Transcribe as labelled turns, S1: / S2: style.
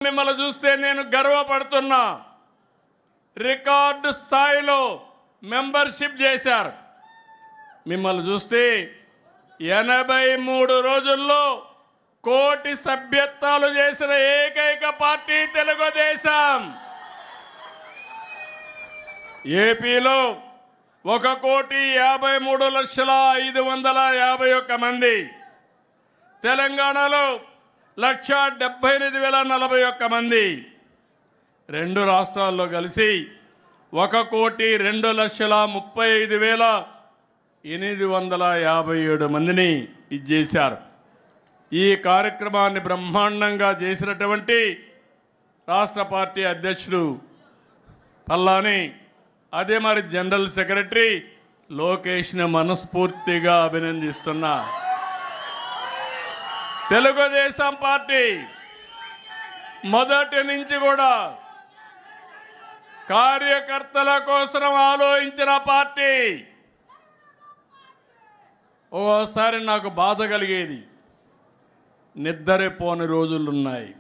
S1: మిమ్మల్ని చూస్తే నేను గర్వపడుతున్నా. రికార్డు స్థాయిలో మెంబర్షిప్ చేశారు. మిమ్మల్ని చూస్తే 83 రోజుల్లో కోటి సభ్యత్వాలు చేసిన ఏకైక పార్టీ తెలుగుదేశం. ఏపీలో 1,53,551 మంది, తెలంగాణలో 1,78,041 మంది, రెండు రాష్ట్రాల్లో కలిసి 1,02,35,857 మందిని ఇచ్చేశారు. ఈ కార్యక్రమాన్ని బ్రహ్మాండంగా చేసినటువంటి రాష్ట్ర పార్టీ అధ్యక్షుడు పల్లాని, అదే మరి జనరల్ సెక్రటరీ లోకేష్ని మనస్ఫూర్తిగా అభినందిస్తున్నా. తెలుగుదేశం పార్టీ మొదటి నుంచి కూడా కార్యకర్తల కోసం ఆలోచించిన పార్టీ. ఓసారి నాకు బాధ కలిగేది, నిద్రపోని రోజులున్నాయి.